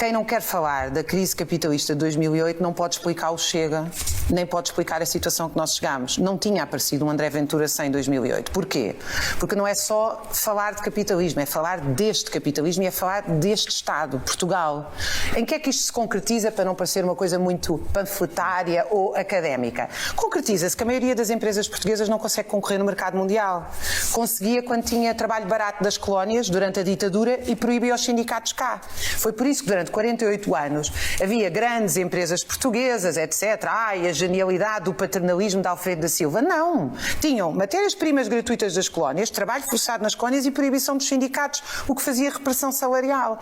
Quem não quer falar da crise capitalista de 2008 não pode explicar o Chega, nem pode explicar a situação que nós chegámos. Não tinha aparecido um André Ventura sem 2008. Porquê? Porque não é só falar de capitalismo, é falar deste capitalismo e é falar deste Estado, Portugal. Em que é que isto se concretiza, para não parecer uma coisa muito panfletária ou académica? Concretiza-se que a maioria das empresas portuguesas não consegue concorrer no mercado mundial. Conseguia quando tinha trabalho barato das colónias durante a ditadura e proibia os sindicatos cá. Foi por isso que durante 48 anos havia grandes empresas portuguesas, etc. Ai, a genialidade do paternalismo de Alfredo da Silva. Não. Tinham matérias-primas gratuitas das colónias, trabalho forçado nas colónias e proibição dos sindicatos, o que fazia repressão salarial.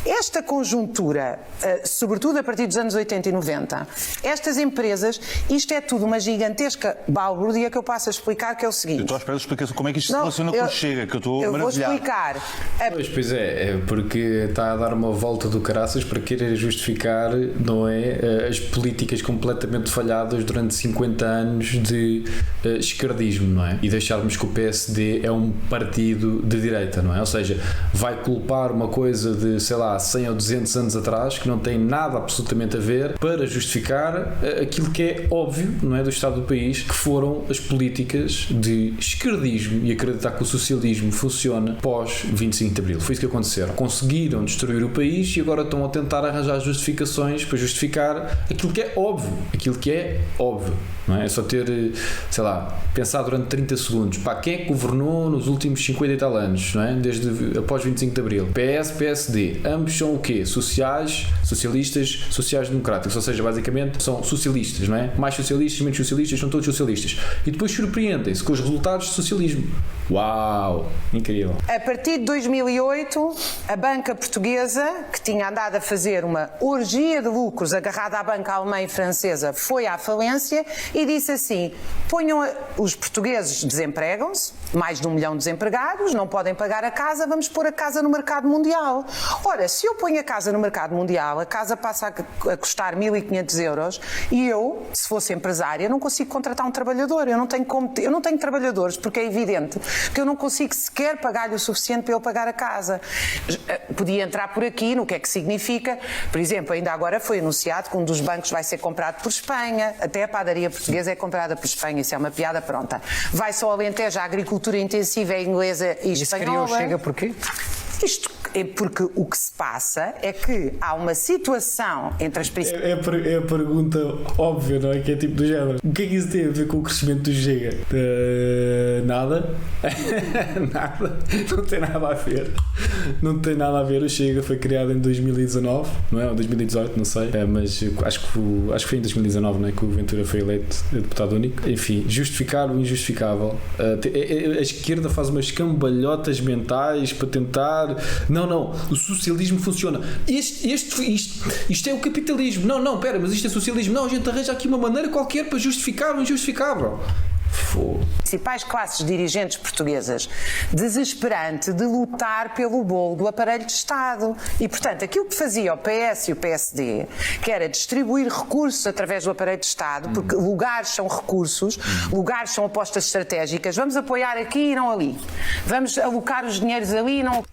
Esta conjuntura, sobretudo a partir dos anos 80 e 90, estas empresas, isto é tudo uma gigantesca balbúrdia que eu passo a explicar, que é o seguinte. Eu estou à espera de explicação como é que isto se relaciona com o Chega, que eu estou maravilhado. Eu vou explicar. Pois é, porque está a dar uma volta do caraças para querer justificar, não é, as políticas completamente falhadas durante 50 anos de esquerdismo, não é? E deixarmos que o PSD é um partido de direita, não é? Ou seja, vai culpar uma coisa de, sei lá, 100 ou 200 anos atrás, que não tem nada absolutamente a ver, para justificar aquilo que é óbvio, não é, do Estado do país, que foram as políticas de esquerdismo e acreditar que o socialismo funciona pós 25 de Abril. Foi isso que aconteceram. Conseguiram destruir o país e agora estão a tentar arranjar justificações para justificar aquilo que é óbvio, não é? É só ter, sei lá, pensar durante 30 segundos, pá, quem é que governou nos últimos 50 e tal anos, não é? Desde após 25 de Abril. PS, PSD, ambos são o quê? Socialistas, sociais-democráticos, ou seja, basicamente são socialistas, não é? Mais socialistas, menos socialistas, são todos socialistas. E depois surpreendem-se com os resultados do socialismo. Uau! Incrível. A partir de 2008, a banca portuguesa, que tinha andado a fazer uma orgia de lucros agarrada à banca alemã e francesa, foi à falência e disse assim: os portugueses desempregam-se, mais de 1 milhão de desempregados, não podem pagar a casa, vamos pôr a casa no mercado mundial. Ora, se eu ponho a casa no mercado mundial, a casa passa a custar 1.500 euros e eu, se fosse empresária, não consigo contratar um trabalhador. Eu não tenho trabalhadores, porque é evidente que eu não consigo sequer pagar-lhe o suficiente para ele pagar a casa. Podia entrar por aqui no que é que significa. Por exemplo, ainda agora foi anunciado que um dos bancos vai ser comprado por Espanha. Até a padaria portuguesa é comprada por Espanha. Isso é uma piada pronta. Vai-se ao Alentejo, a agricultura intensiva é inglesa e espanhola. Isso Chega porquê? Isto é porque o que se passa é que há uma situação entre as principais... É a pergunta óbvia, não é? Que é tipo do género. O que é que isso tem a ver com o crescimento do Chega? Nada. Nada. Não tem nada a ver. Não tem nada a ver. O Chega foi criado em 2019, não é? Ou 2018, não sei. Mas acho que foi em 2019, não é? Que o Ventura foi eleito deputado único. Enfim, justificar o injustificável. A esquerda faz umas cambalhotas mentais para tentar... Não, o socialismo funciona. Isto é o capitalismo. Não, pera, mas isto é socialismo. Não, a gente arranja aqui uma maneira qualquer para justificar o injustificável. Principais classes dirigentes portuguesas, desesperante de lutar pelo bolo do aparelho de Estado. E, portanto, aquilo que fazia o PS e o PSD, que era distribuir recursos através do aparelho de Estado, porque lugares são recursos, lugares são apostas estratégicas, vamos apoiar aqui e não ali. Vamos alocar os dinheiros ali e não...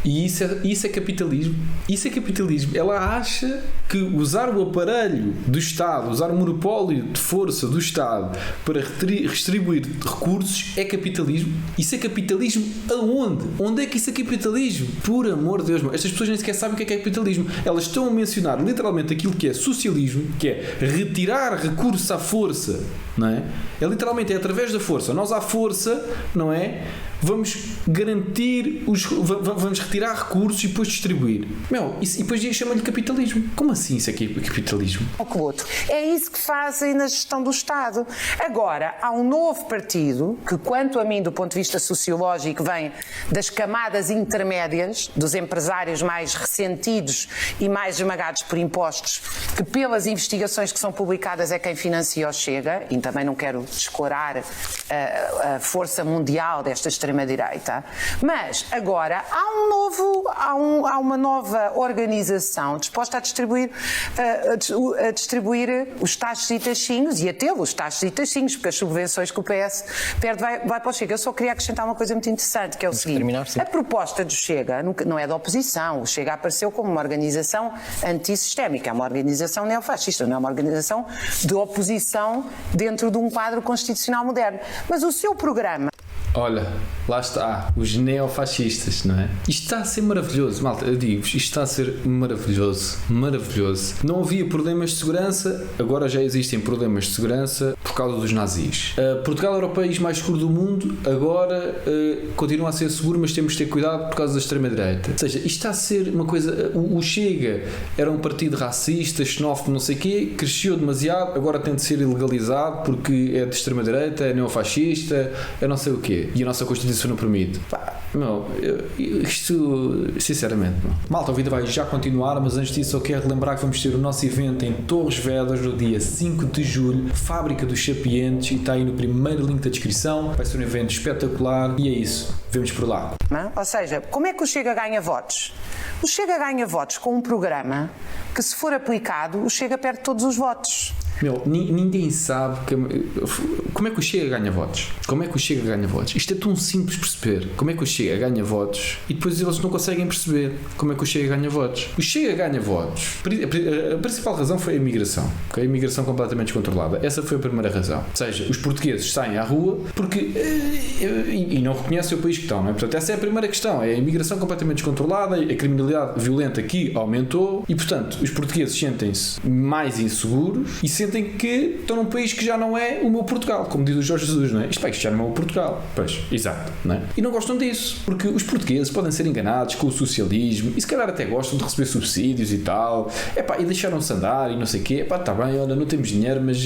E isso é capitalismo. Isso é capitalismo. Ela acha que usar o aparelho do Estado, usar o monopólio de força do Estado para distribuir recursos é capitalismo. Isso é capitalismo aonde? Onde é que isso é capitalismo? Por amor de Deus, estas pessoas nem sequer sabem o que é capitalismo. Elas estão a mencionar literalmente aquilo que é socialismo, que é retirar recursos à força, não é? É literalmente, é através da força. Nós à força, não é? Vamos garantir vamos retirar recursos e depois distribuir. E depois chama-lhe capitalismo. Como assim isso é capitalismo? É isso que fazem na gestão do Estado. Agora, há um novo partido que, quanto a mim, do ponto de vista sociológico, vem das camadas intermédias, dos empresários mais ressentidos e mais esmagados por impostos, que pelas investigações que são publicadas é quem financia o Chega, também não quero descurar a força mundial desta extrema-direita, mas agora há uma nova organização disposta a distribuir os tachos e tachinhos, e a tê-los, os tachos e tachinhos, porque as subvenções que o PS perde vai para o Chega. Eu só queria acrescentar uma coisa muito interessante, que é o seguinte: a proposta do Chega não é da oposição. O Chega apareceu como uma organização antissistémica, é uma organização neofascista, não é uma organização de oposição dentro de um quadro constitucional moderno. Mas o seu programa... Olha, lá está, os neofascistas, não é? Isto está a ser maravilhoso, malta, eu digo-vos, isto está a ser maravilhoso, maravilhoso. Não havia problemas de segurança, agora já existem problemas de segurança por causa dos nazis. Portugal era o país mais seguro do mundo, agora continua a ser seguro, mas temos de ter cuidado por causa da extrema-direita. Ou seja, isto está a ser uma coisa... O Chega era um partido racista, xenófobo, não sei o quê, cresceu demasiado, agora tem de ser ilegalizado porque é de extrema-direita, é neofascista, é não sei o quê. E a nossa Constituição não permite. Isto, sinceramente, malta, a vida vai já continuar, mas antes disso eu quero relembrar que vamos ter o nosso evento em Torres Vedras no dia 5 de julho, Fábrica dos Sapientes, e está aí no primeiro link da descrição. Vai ser um evento espetacular e é isso, vemos por lá. Ou seja, como é que o Chega ganha votos? O Chega ganha votos com um programa que, se for aplicado, o Chega perde todos os votos. Ninguém sabe como é que o Chega ganha votos. Como é que o Chega ganha votos? Isto é tão simples de perceber. Como é que o Chega ganha votos e depois eles não conseguem perceber como é que o Chega ganha votos. O Chega ganha votos. A principal razão foi a imigração. Okay? A imigração completamente descontrolada. Essa foi a primeira razão. Ou seja, os portugueses saem à rua porque e não reconhecem o país que estão. Não é? Portanto, essa é a primeira questão. É a imigração completamente descontrolada, a criminalidade violenta que aumentou e, portanto, os portugueses sentem-se mais inseguros e sentem que estão num país que já não é o meu Portugal, como diz o Jorge Jesus, não é? Isto já não é o meu Portugal. Pois, exato, não é? E não gostam disso, porque os portugueses podem ser enganados com o socialismo e se calhar até gostam de receber subsídios e tal, e deixaram-se andar e não sei o quê, está bem, olha, não temos dinheiro, mas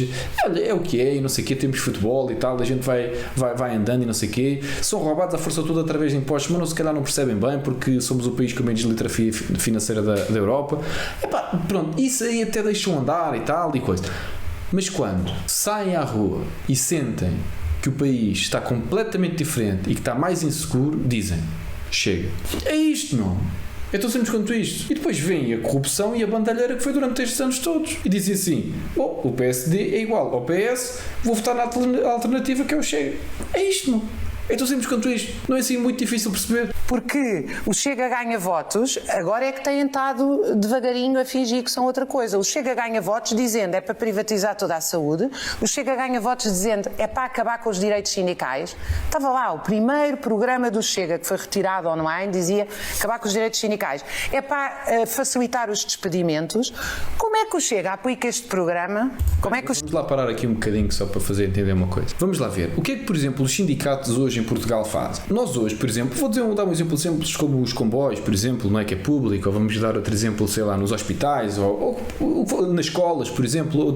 olha, é o que é, e não sei o quê, temos futebol e tal, a gente vai andando e não sei o quê, são roubados à força toda através de impostos, mas se calhar não percebem bem, porque somos o país com menos literacia financeira da Europa, pronto, isso aí até deixam andar e tal, e coisa. Mas quando saem à rua e sentem que o país está completamente diferente e que está mais inseguro, dizem: chega. É isto, não? É tão simples quanto isto. E depois vem a corrupção e a bandalheira que foi durante estes anos todos. E dizem assim: o PSD é igual ao PS, vou votar na alternativa que é o Chega. É isto, não? É tão simples quanto isto. Não é assim muito difícil perceber. Porque o Chega ganha votos, agora é que têm estado devagarinho a fingir que são outra coisa. O Chega ganha votos dizendo é para privatizar toda a saúde. O Chega ganha votos dizendo é para acabar com os direitos sindicais. Estava lá, o primeiro programa do Chega que foi retirado online dizia acabar com os direitos sindicais. É para facilitar os despedimentos. Como é que o Chega aplica este programa? Vamos lá parar aqui um bocadinho só para fazer entender uma coisa. Vamos lá ver. O que é que, por exemplo, os sindicatos hoje em Portugal fazem? Nós hoje, por exemplo, vou dar um exemplo simples como os comboios, por exemplo, não é que é público, ou vamos dar outro exemplo, sei lá, nos hospitais, ou nas escolas, por exemplo,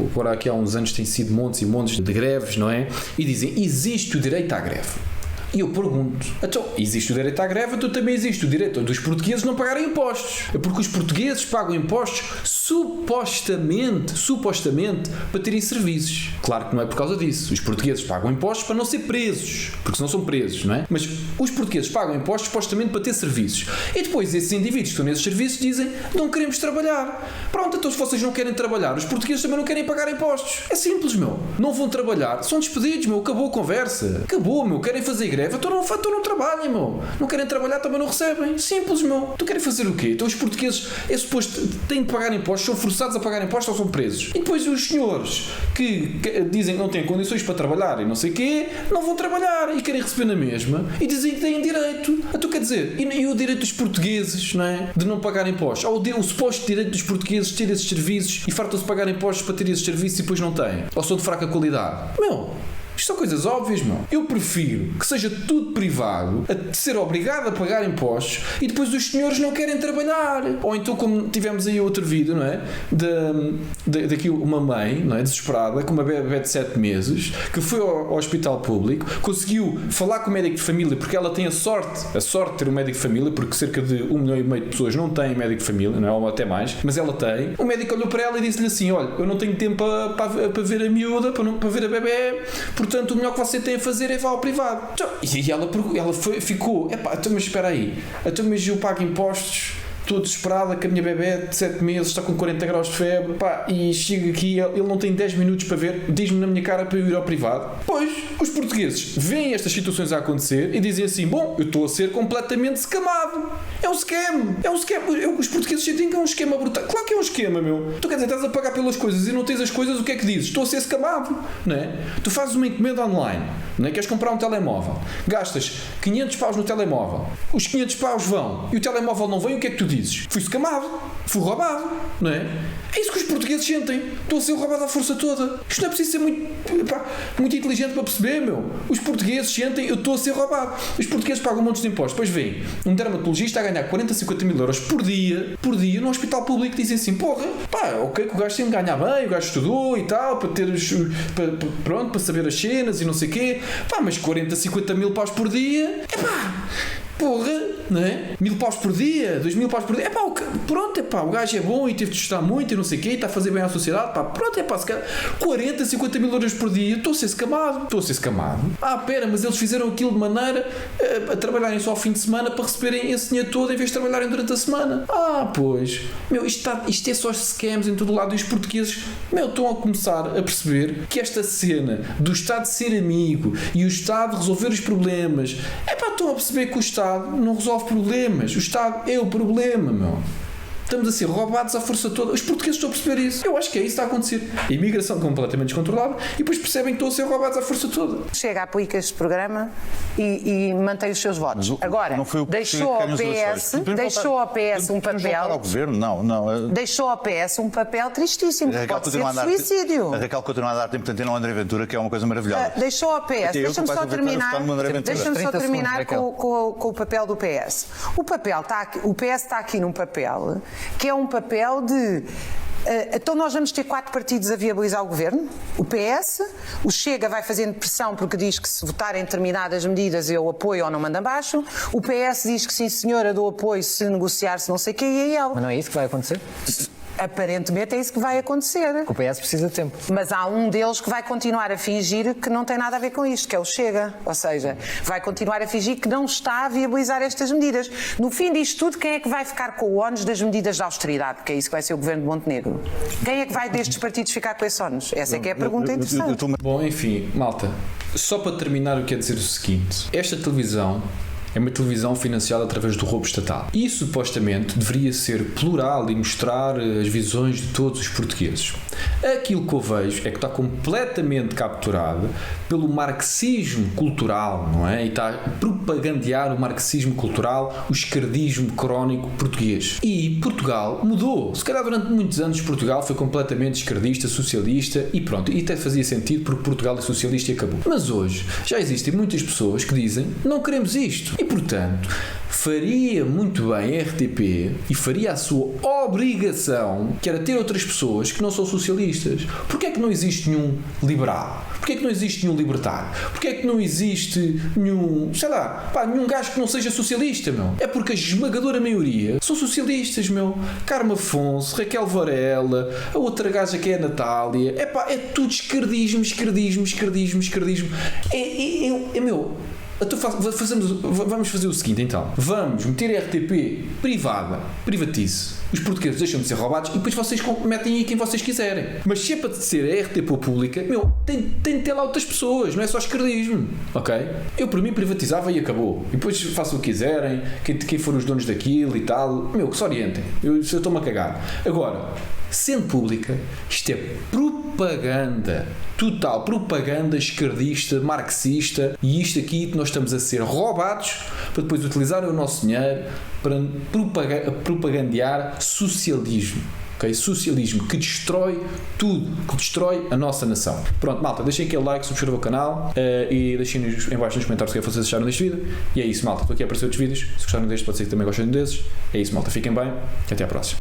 agora aqui há uns anos tem sido montes e montes de greves, não é? E dizem, existe o direito à greve. E eu pergunto, então, existe o direito à greve, então também existe o direito dos portugueses não pagarem impostos. É porque os portugueses pagam impostos supostamente, para terem serviços. Claro que não é por causa disso. Os portugueses pagam impostos para não ser presos, porque senão são presos, não é? Mas os portugueses pagam impostos supostamente para ter serviços. E depois esses indivíduos que estão nesses serviços dizem, não queremos trabalhar. Pronto, então se vocês não querem trabalhar, os portugueses também não querem pagar impostos. É simples, meu. Não vão trabalhar, são despedidos, meu. Acabou a conversa. Acabou, meu. Querem fazer greve, então não trabalhem, meu. Não querem trabalhar, também não recebem. Simples, meu. Tu querem fazer o quê? Então os portugueses, é suposto, têm de pagar impostos, são forçados a pagar impostos ou são presos. E depois os senhores que dizem que não têm condições para trabalhar e não sei o quê, não vão trabalhar e querem receber na mesma e dizem que têm direito. Então quer dizer, e o direito dos portugueses, não é? De não pagar impostos. Ou o suposto direito dos portugueses de ter esses serviços e fartam-se pagar impostos para ter esses serviços e depois não têm. Ou são de fraca qualidade. Meu, Isto são coisas óbvias, meu. Eu prefiro que seja tudo privado, a ser obrigado a pagar impostos e depois os senhores não querem trabalhar. Ou então, como tivemos aí outro vídeo, não é? Daqui uma mãe, não é? Desesperada, com uma bebê de 7 meses, que foi ao hospital público, conseguiu falar com o médico de família, porque ela tem a sorte de ter um médico de família, porque cerca de 1,5 milhão de pessoas não têm médico de família, não é? Ou até mais, mas ela tem. O médico olhou para ela e disse-lhe assim: olha, eu não tenho tempo para ver a miúda, para ver a bebê, portanto o melhor que você tem a fazer é vá ao privado. E ela ficou, então mas espera aí, então mas eu pago impostos, estou desesperada que a minha bebê de 7 meses está com 40 graus de febre, e chega aqui, ele não tem 10 minutos para ver, diz-me na minha cara para eu ir ao privado. Pois, os portugueses veem estas situações a acontecer e dizem assim: bom, eu estou a ser completamente scamado. É um scam. Os portugueses sentem que é um esquema brutal. Claro que é um esquema, meu. Tu quer dizer, estás a pagar pelas coisas e não tens as coisas, o que é que dizes? Estou a ser scamado, não é? Tu fazes uma encomenda online, não é? Queres comprar um telemóvel, gastas 500 paus no telemóvel, os 500 paus vão e o telemóvel não vem, o que é que tu dizes? Fui scamado, fui roubado, não é? É isso que os portugueses sentem. Estou a ser roubado à força toda. Isto não é preciso ser muito inteligente para perceber, meu. Os portugueses sentem: eu estou a ser roubado. Os portugueses pagam montes de impostos. Depois vem um dermatologista a ganhar 40, 50 mil euros por dia no hospital público, e dizem assim: porra, ok, que o gajo sempre ganha bem, o gajo estudou e tal, para ter para saber as cenas e não sei o quê, mas 40, 50 mil paus por dia, porra, não é? 1.000 paus por dia, 2.000 paus por dia, o gajo é bom e teve de estudar muito e não sei o quê, e está a fazer bem à sociedade, se calhar 40, 50 mil euros por dia, estou a ser escamado. Pera, mas eles fizeram aquilo de maneira a trabalharem só ao fim de semana para receberem esse dinheiro todo em vez de trabalharem durante a semana. Pois, meu, isto é só scams em todo lado, e os portugueses, meu, estão a começar a perceber que esta cena do Estado ser amigo e o Estado resolver os problemas, estão a perceber que o Estado não resolve problemas. O Estado é o problema, meu. Estamos a ser roubados à força toda. Os portugueses estão a perceber isso. Eu acho que é isso que está a acontecer. A imigração completamente descontrolada, e depois percebem que estão a ser roubados à força toda. Chega, aplica este programa e mantém os seus votos. Agora, deixou ao PS um papel. Deixou ao PS um papel tristíssimo. Pode ser de suicídio. A Raquel continua a dar tempo de ao André Ventura, que é uma coisa maravilhosa. Deixou ao PS. Deixa-me só terminar com o papel do PS. O PS está aqui num papel que é um papel de... Então nós vamos ter 4 partidos a viabilizar o governo. O PS, o Chega vai fazendo pressão porque diz que se votarem determinadas medidas eu apoio ou não mando abaixo. O PS diz que sim senhora, dou apoio se negociar, se não sei o quê, e aí ela... Mas não é isso que vai acontecer? Aparentemente é isso que vai acontecer. O PS precisa de tempo. Mas há um deles que vai continuar a fingir que não tem nada a ver com isto, que é o Chega. Ou seja, vai continuar a fingir que não está a viabilizar estas medidas. No fim disto tudo, quem é que vai ficar com o ónus das medidas de austeridade? Porque é isso que vai ser o governo de Montenegro. Quem é que vai destes partidos ficar com esse ónus? Essa é que é a pergunta interessante. Bom, enfim, malta, só para terminar, eu quero dizer o seguinte: esta televisão é uma televisão financiada através do roubo estatal e supostamente deveria ser plural e mostrar as visões de todos os portugueses. Aquilo que eu vejo é que está completamente capturado pelo marxismo cultural, não é? E está a propagandear o marxismo cultural, o esquerdismo crónico português. E Portugal mudou. Se calhar durante muitos anos Portugal foi completamente esquerdista, socialista e pronto. E até fazia sentido porque Portugal é socialista e acabou. Mas hoje já existem muitas pessoas que dizem: não queremos isto. E portanto, faria muito bem a RTP e faria a sua obrigação, que era ter outras pessoas que não são socialistas. Porquê é que não existe nenhum liberal? Porquê é que não existe nenhum libertário? Porquê é que não existe nenhum, nenhum gajo que não seja socialista, meu? É porque a esmagadora maioria são socialistas, meu. Carmo Afonso, Raquel Varela, a outra gaja que é a Natália. É tudo esquerdismo. Meu... Então vamos fazer o seguinte, então. Vamos meter a RTP privada, privatize. Os portugueses deixam de ser roubados e depois vocês metem aí quem vocês quiserem. Mas se é para ser a RTP pública, meu, tem de ter lá outras pessoas, não é só esquerdismo, ok? Eu por mim privatizava e acabou. E depois façam o que quiserem, quem for os donos daquilo e tal, meu, que se orientem. Eu estou-me a cagar. Agora, sendo pública, isto é propaganda. Total propaganda esquerdista, marxista, e isto aqui que nós estamos a ser roubados para depois utilizarem o nosso dinheiro para propagandear socialismo. Okay? Socialismo que destrói tudo, que destrói a nossa nação. Pronto, malta, deixem aquele like, subscrevam o canal e deixem em baixo nos comentários o que vocês acharam deste vídeo. E é isso, malta. Estou aqui a aparecer outros vídeos. Se gostaram deste, pode ser que também gostem desses. É isso, malta. Fiquem bem e até à próxima.